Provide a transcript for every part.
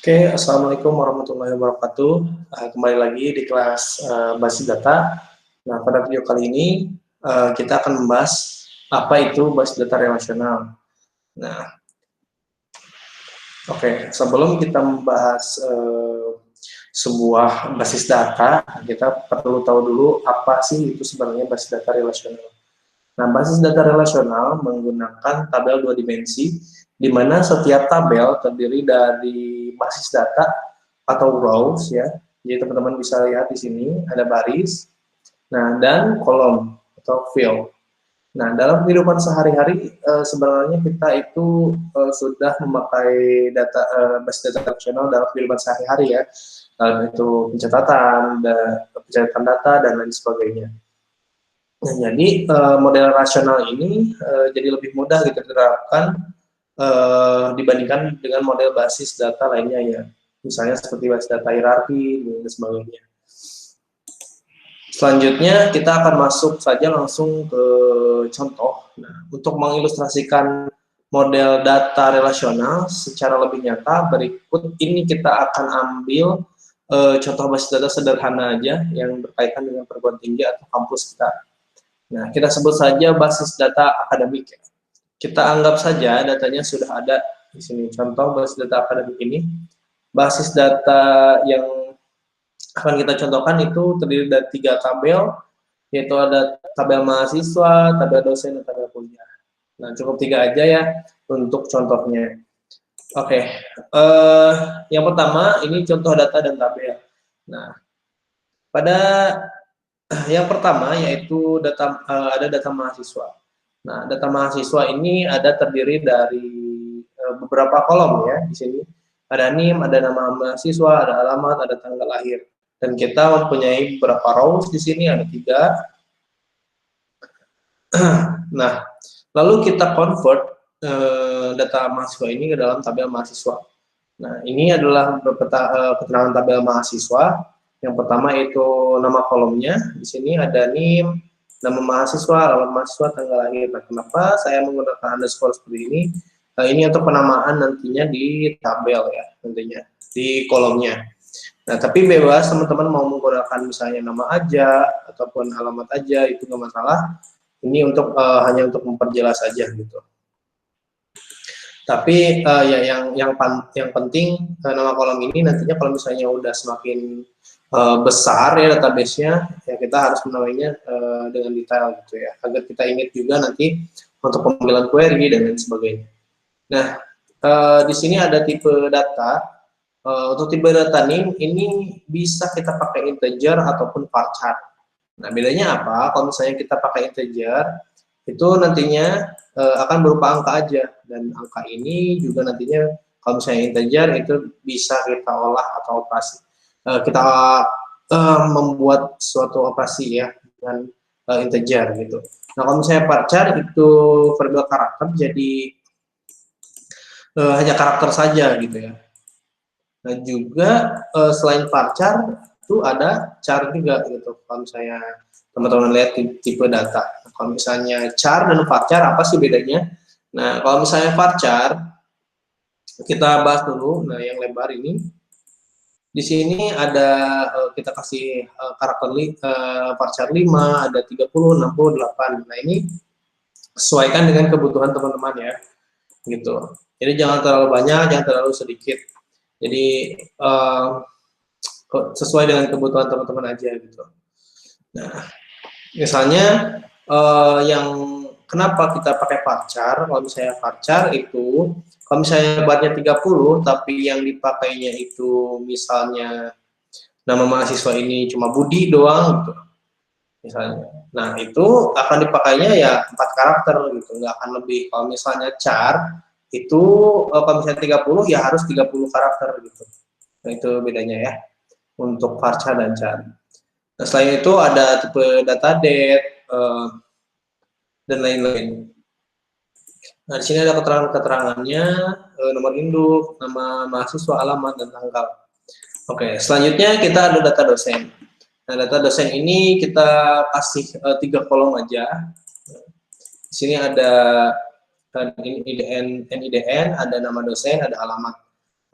Oke, Assalamualaikum warahmatullahi wabarakatuh. Kembali lagi di kelas basis data. Nah, pada video kali ini kita akan membahas apa itu basis data relasional. Nah, oke, sebelum kita membahas sebuah basis data, kita perlu tahu dulu apa sih itu sebenarnya basis data relasional. Nah, basis data relasional menggunakan tabel dua dimensi, di mana setiap tabel terdiri dari basis data atau rows ya. Jadi teman-teman bisa lihat di sini ada baris, nah dan kolom atau field. Nah, dalam kehidupan sehari-hari sebenarnya kita itu sudah memakai data basis data relasional dalam kehidupan sehari-hari ya. Dalam itu pencatatan data dan lain sebagainya. Nah, jadi model rasional ini jadi lebih mudah gitu diterapkan dibandingkan dengan model basis data lainnya ya. Misalnya seperti basis data hierarki dan sebagainya. Selanjutnya kita akan masuk saja langsung ke contoh. Nah, untuk mengilustrasikan model data relasional secara lebih nyata, berikut ini kita akan ambil contoh basis data sederhana aja yang berkaitan dengan perguruan tinggi atau kampus kita. Nah, kita sebut saja basis data akademik. Kita anggap saja datanya sudah ada di sini. Contoh basis data akademik ini. Basis data yang akan kita contohkan itu terdiri dari 3 tabel, yaitu ada tabel mahasiswa, tabel dosen, dan tabel kuliah. Nah, cukup 3 aja ya untuk contohnya. Oke, yang pertama ini contoh data dan tabel. Nah, pada yang pertama yaitu ada data mahasiswa. Nah, data mahasiswa ini ada terdiri dari beberapa kolom ya di sini. Ada NIM, ada nama mahasiswa, ada alamat, ada tanggal lahir. Dan kita mempunyai beberapa rows di sini, ada 3. Nah, lalu kita convert data mahasiswa ini ke dalam tabel mahasiswa. Nah, ini adalah keterangan tabel mahasiswa. Yang pertama itu nama kolomnya. Di sini ada NIM, nama mahasiswa, alamat mahasiswa, tanggal lahir. Nah, kenapa saya menggunakan underscore seperti ini? Ini untuk penamaan nantinya di tabel ya, nantinya di kolomnya. Nah, tapi bebas teman-teman mau menggunakan misalnya nama aja ataupun alamat aja, itu nggak masalah. Ini untuk hanya untuk memperjelas aja gitu. Tapi ya yang penting nama kolom ini nantinya kalau misalnya udah semakin besar ya database-nya, ya kita harus menamainya dengan detail gitu ya, agar kita ingat juga nanti untuk pemanggilan query dan lain sebagainya. Nah, di sini ada tipe data. Untuk tipe data NIM ini bisa kita pakai integer ataupun varchar. Nah, bedanya apa? Kalau misalnya kita pakai integer, itu nantinya akan berupa angka aja, dan angka ini juga nantinya kalau misalnya integer itu bisa kita olah atau operasi. Kita membuat suatu operasi ya dengan integer gitu. Nah, kalau misalnya varchar itu variabel karakter, jadi hanya karakter saja gitu ya. Nah, juga selain varchar itu ada char juga gitu. Kalau misalnya teman-teman lihat tipe data. Nah, kalau misalnya char dan varchar apa sih bedanya? Nah, kalau misalnya varchar kita bahas dulu. Nah, yang lebar ini di sini ada kita kasih karakter varchar 5, ada 30, 60, 8. Nah, ini sesuaikan dengan kebutuhan teman-teman ya. Gitu. Jadi jangan terlalu banyak, jangan terlalu sedikit. Jadi sesuai dengan kebutuhan teman-teman aja gitu. Nah, misalnya yang kenapa kita pakai varchar? Kalau misalnya varchar itu, kalau misalnya barnya 30, tapi yang dipakainya itu misalnya nama mahasiswa ini cuma Budi doang gitu, misalnya. Nah, itu akan dipakainya ya 4 karakter gitu, nggak akan lebih. Kalau misalnya char itu kalau misalnya 30 ya harus 30 karakter gitu. Nah, itu bedanya ya untuk varchar dan char. Nah, selain itu ada tipe data date dan lain-lain. Nah, di sini ada keterangan-keterangannya, nomor induk, nama mahasiswa, alamat, dan tanggal. Oke, selanjutnya kita ada data dosen. Nah, data dosen ini kita kasih 3 kolom aja. Di sini ada NIDN, ada nama dosen, ada alamat.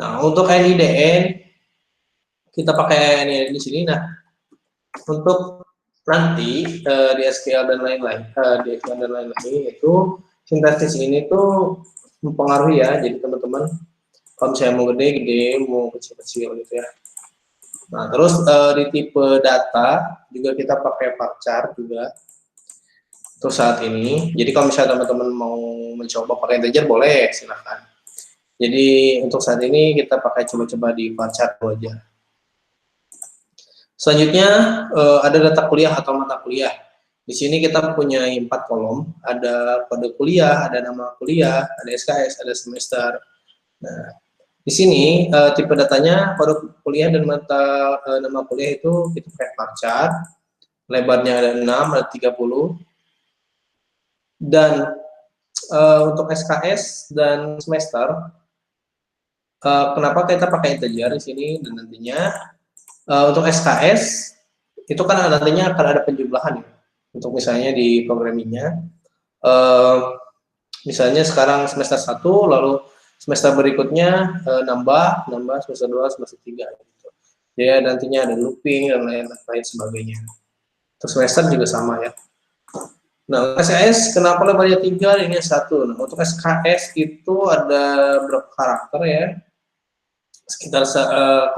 Nah, untuk NIDN kita pakai NIDN di sini. Nah, untuk nanti di SQL dan lain-lain, di SQL dan lain-lain itu sintaksis ini tuh mempengaruhi ya. Jadi teman-teman kalau misalnya mau gede, mau kecil-kecil gitu ya. Nah, terus di tipe data juga kita pakai varchar juga untuk saat ini. Jadi kalau misalnya teman-teman mau mencoba pakai integer boleh, silahkan. Jadi untuk saat ini kita pakai coba-coba di varchar aja. Selanjutnya ada data kuliah atau mata kuliah. Di sini kita punya 4 kolom, ada kode kuliah, ada nama kuliah, ada SKS, ada semester. Nah, di sini tipe datanya kode kuliah dan nama kuliah itu kita pakai varchar. Lebarnya ada 6, ada 30. Dan untuk SKS dan semester, kenapa kita pakai integer di sini dan nantinya untuk SKS itu kan nantinya akan ada penjumlahan ya. Untuk misalnya di programmingnya, misalnya sekarang semester 1, lalu semester berikutnya nambah semester 2, semester 3 gitu. Jadi nantinya ada looping dan lain sebagainya. Untuk semester juga sama ya. Nah, SKS kenapa lebarnya 3, ini 1. Nah, untuk SKS itu ada berapa karakter ya? Sekitar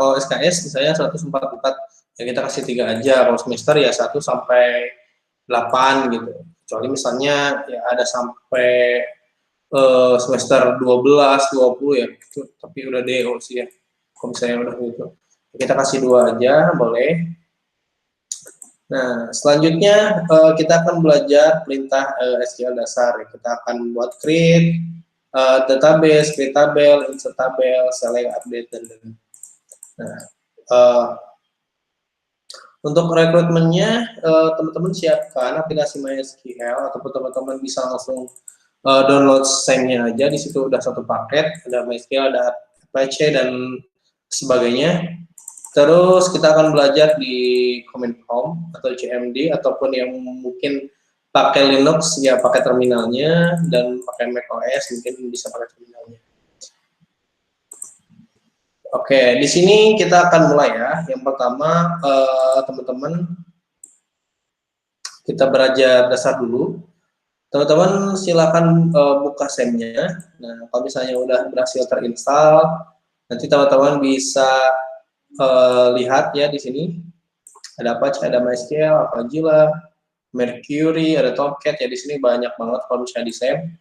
kalau SKS misalnya 144, ya kita kasih 3 aja. Kalau semester ya 1 sampai 8 gitu. Kecuali misalnya ya ada sampai semester 12, 20 ya, tapi udah DO sih ya. Kalau misalnya udah gitu. Kita kasih 2 aja, boleh. Nah, selanjutnya kita akan belajar perintah SQL dasar. Kita akan buat create, database, create tabel, insert tabel, select, update, dan lain-lain. Nah, untuk rekrutmennya, teman-teman siapkan aplikasi MySQL, ataupun teman-teman bisa langsung download SAM-nya aja. Di situ udah satu paket, ada MySQL, ada Apache, dan sebagainya. Terus kita akan belajar di command prompt atau CMD, ataupun yang mungkin pakai Linux ya pakai terminalnya, dan pakai macOS mungkin bisa pakai terminalnya. Oke, di sini kita akan mulai ya. Yang pertama teman-teman kita belajar dasar dulu. Teman-teman silakan buka SAM-nya. Nah, kalau misalnya udah berhasil terinstall, nanti teman-teman bisa lihat ya di sini ada Apache, ada MySQL, Avangila, Mercury, ada Tomcat ya. Di sini banyak banget kalau misalnya di SAM.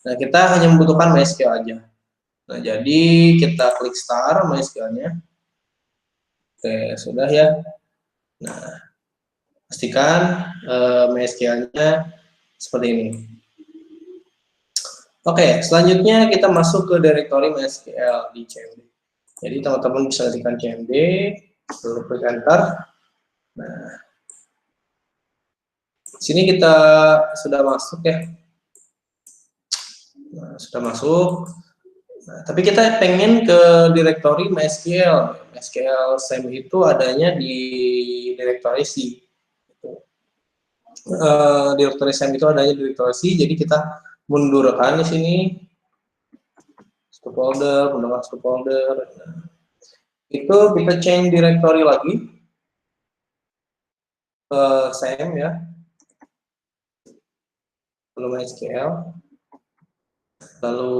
Nah, kita hanya membutuhkan MySQL aja. Nah, jadi kita klik start MySQL-nya. Oke, sudah ya. Nah, pastikan MySQL-nya seperti ini. Oke, selanjutnya kita masuk ke directory MySQL di CMD. Jadi teman-teman bisa ketikkan CMD, lalu klik enter. Nah, sini kita sudah masuk ya. Nah, sudah masuk. Nah, tapi kita pengen ke directory MySQL. MySQL SAM itu adanya di directory C. Directory SAM itu adanya di directory C, jadi kita mundurkan di sini. Folder, masuk folder. Nah, itu kita change directory lagi ke SAM ya, lalu MySQL, lalu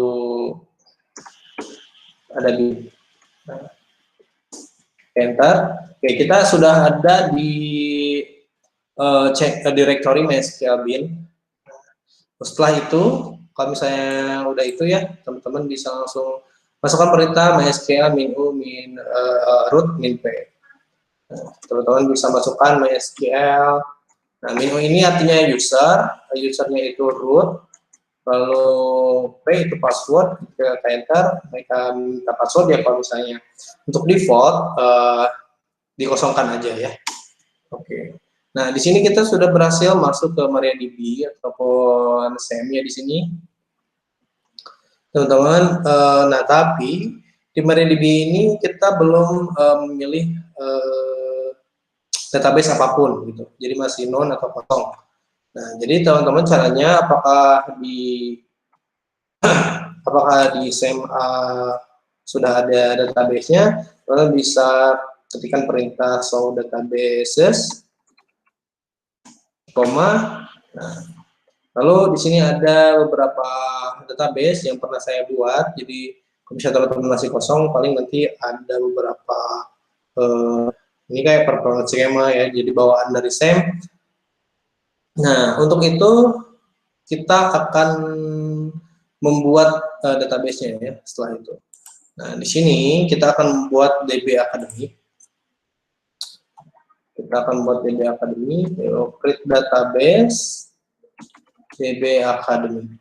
ada di enter. Oke, kita sudah ada di directory MySQL bin. Setelah itu, kalau misalnya udah itu ya, teman-teman bisa langsung masukkan perintah MySQL -u root -p. Teman-teman bisa masukkan MySQL. Nah, -u ini artinya usernya itu root, lalu P itu password. Kita enter, mereka minta password ya. Kalau misalnya untuk default dikosongkan aja ya. Oke. Nah, di sini kita sudah berhasil masuk ke MariaDB ataupun SAM-nya di sini, teman-teman. Nah, tapi di MariaDB ini kita belum memilih database apapun gitu. Jadi masih none atau kosong. Nah, jadi teman-teman caranya apakah di SAM sudah ada database-nya, teman-teman bisa ketikkan perintah show databases, koma. Nah, lalu di sini ada beberapa database yang pernah saya buat. Jadi kalau misalnya teman-teman masih kosong, paling nanti ada beberapa ini kayak performance schema ya, jadi bawaan dari SAM. Nah, untuk itu kita akan membuat database-nya ya setelah itu. Nah, di sini kita akan membuat DB Academy. Kita akan membuat DB Academy, create database DB Academy.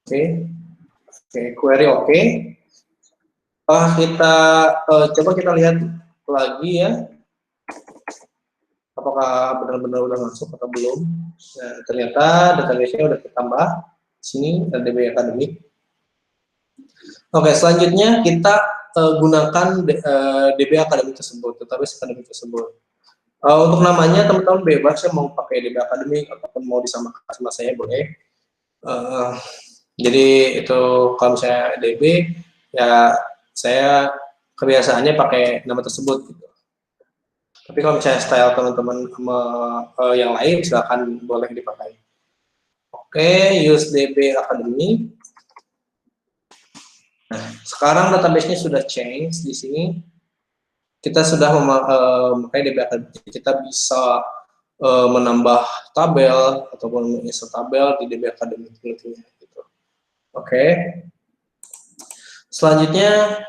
Oke, query oke. Kita coba kita lihat lagi ya, apakah benar-benar udah masuk atau belum. Nah, ternyata database-nya udah ditambah. Sini ada DB Academy. Oke, selanjutnya kita gunakan DB Academy tersebut, database Academy tersebut. Untuk namanya teman-teman bebas ya, mau pakai DB Academy ataupun mau disamakan sama saya boleh. Jadi itu kalau misalnya DB ya saya kebiasaannya pakai nama tersebut gitu. Tapi kalau misalnya style teman-teman yang lain silakan boleh dipakai. Oke, use DB Academy. Nah, sekarang database-nya sudah change di sini. Kita sudah memakai DB Academy. Kita bisa menambah tabel ataupun menginsert tabel di DB Academy gitu. Oke. Selanjutnya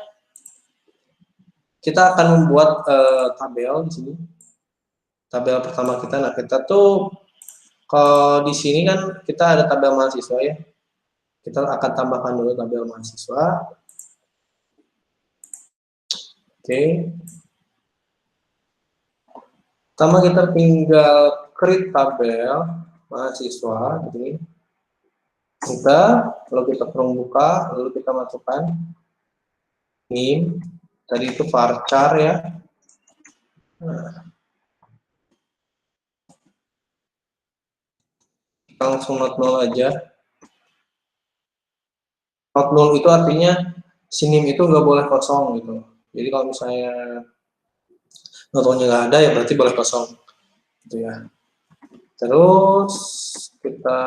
kita akan membuat tabel di sini. Tabel pertama kita, nah kita tuh kalau di sini kan kita ada tabel mahasiswa ya. Kita akan tambahkan dulu tabel mahasiswa. Oke. Pertama kita tinggal create tabel mahasiswa begini. Lalu kita buka, lalu kita masukkan NIM. Tadi itu varchar ya. Nah, langsung not null aja. Not null itu artinya si NIM itu nggak boleh kosong gitu. Jadi kalau misalnya not-nya nggak ada ya berarti boleh kosong gitu ya. Terus kita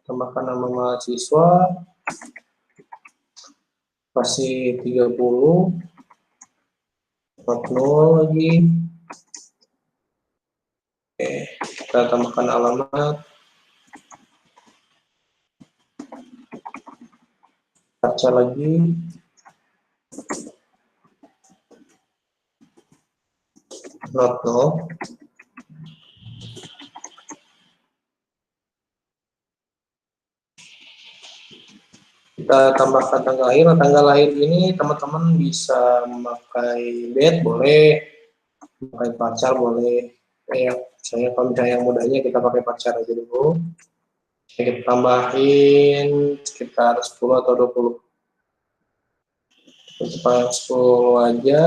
tambahkan nama mahasiswa, kasih 30, not null lagi. Oke, kita tambahkan alamat, baca lagi, not null. Kita tambahkan tanggal lahir. Nah, tanggal lahir ini teman-teman bisa memakai date boleh, memakai pacar boleh. Saya kalau misalnya yang mudahnya kita pakai pacar aja dulu. Kita tambahin sekitar 10 atau 20. Kita 10 aja.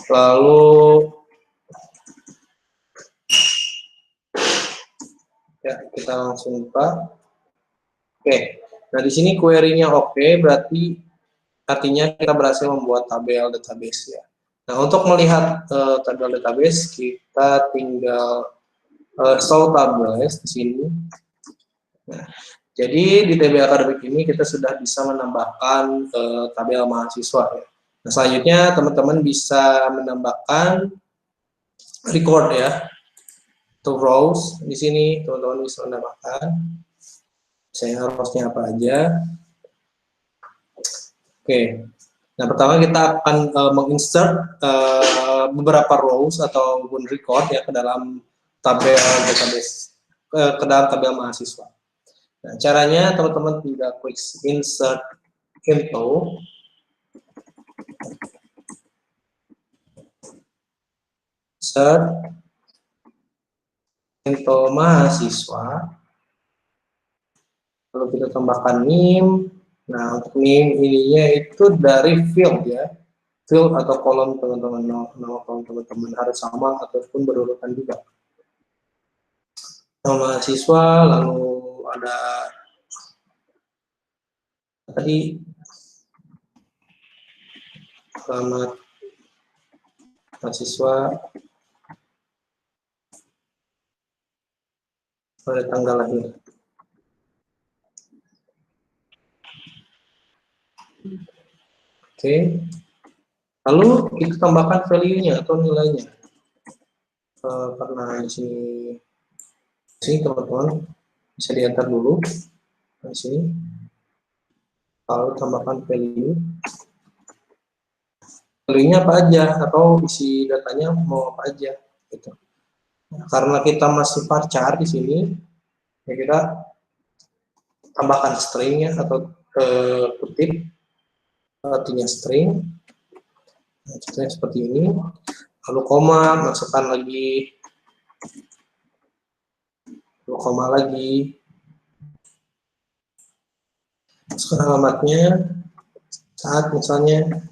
Lalu ya kita langsung buka. Oke. Nah, di sini query-nya oke, berarti artinya kita berhasil membuat tabel database ya. Nah, untuk melihat tabel database, kita tinggal show tables di sini. Nah, jadi di DB Academic ini kita sudah bisa menambahkan tabel mahasiswa ya. Nah, selanjutnya teman-teman bisa menambahkan record ya. To rows di sini teman-teman bisa menambahkan. Saya harusnya apa aja. Oke. Nah, pertama kita akan menginsert beberapa rows atau record ya ke dalam tabel database, ke dalam tabel mahasiswa. Nah, caranya teman-teman tinggal klik insert info. Insert info mahasiswa. Lalu kita tambahkan NIM. Nah, untuk NIM ininya itu dari field ya. Field atau kolom teman-teman, nama kolom teman-teman harus sama ataupun berurutan juga. Nama mahasiswa, lalu ada tadi alamat mahasiswa pada tanggal lahir. Oke. Lalu kita tambahkan value-nya atau nilainya. Karena di sini teman-teman bisa diantar dulu di sini. Lalu tambahkan value. Value-nya apa aja atau isi datanya mau apa aja gitu. Karena kita masih varchar di sini, ya kita tambahkan string-nya atau kutip artinya string. Nah, contohnya seperti ini. Lalu koma, masukkan lagi, lalu koma lagi, masukkan alamatnya, saat misalnya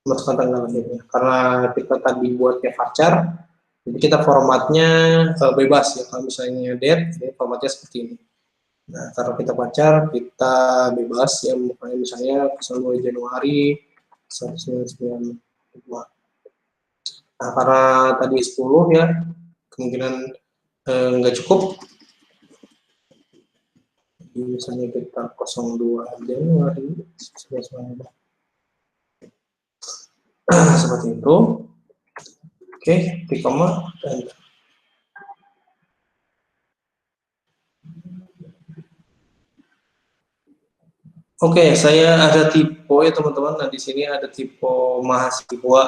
masukkan tanggal lahirnya. Karena kita tadi buat kayak varchar, jadi kita formatnya bebas ya. Kalau misalnya date, jadi formatnya seperti ini. Nah, kalau kita varchar, kita bebas ya, misalnya 2 Januari 1992. Nah, karena tadi 10 ya, kemungkinan nggak cukup. Jadi misalnya kita 02 Januari 1992. Seperti itu. Oke, di koma dan oke, saya ada tipe ya teman-teman. Nah, di sini ada tipe mahasiswa,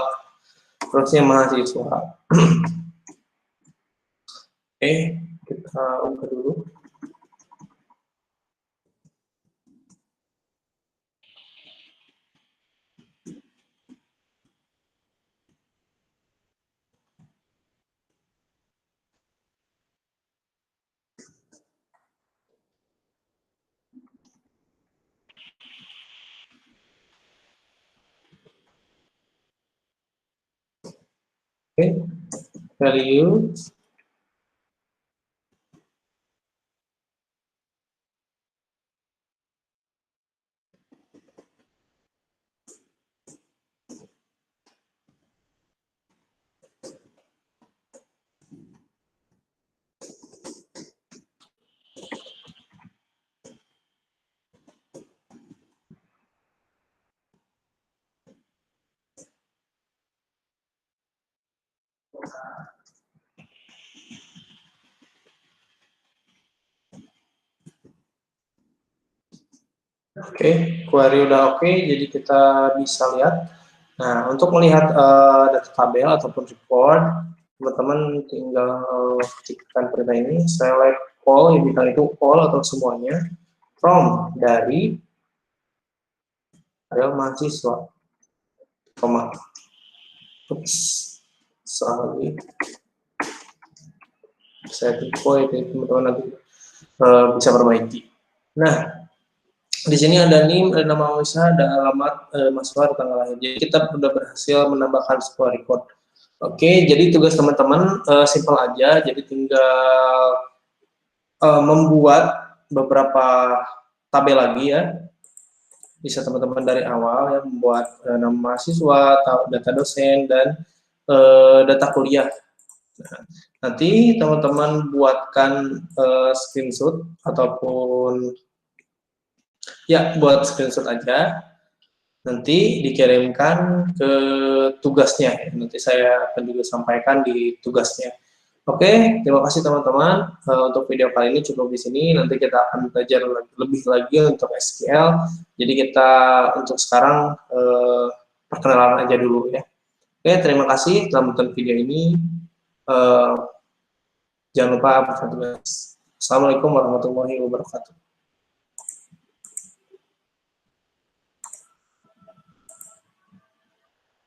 terusnya mahasiswa. Oke, kita buka dulu. Oke, value. Oke, query udah oke, jadi kita bisa lihat. Nah, untuk melihat data tabel ataupun report, teman-teman tinggal ketikkan perintah ini, select all, yang bintang itu all atau semuanya, from, dari, adalah mahasiswa, koma. Ups, sorry. Saya tipe itu teman-teman nanti bisa perbaiki. Nah, di sini ada NIM, ada nama usaha, ada alamat mahasiswa, ada tanggal lahir. Jadi kita sudah berhasil menambahkan sebuah record. Oke, jadi tugas teman-teman simpel aja. Jadi tinggal membuat beberapa tabel lagi ya. Bisa teman-teman dari awal ya, membuat nama mahasiswa, data dosen, dan data kuliah. Nah, nanti teman-teman buatkan screenshot ataupun ya, buat screenshot aja, nanti dikirimkan ke tugasnya. Nanti saya akan juga sampaikan di tugasnya. Oke, terima kasih teman-teman. Untuk video kali ini cukup di sini. Nanti kita akan belajar lebih lagi untuk SQL. Jadi kita untuk sekarang perkenalan aja dulu ya. Oke, terima kasih telah menonton video ini. Jangan lupa bertugas. Assalamualaikum warahmatullahi wabarakatuh.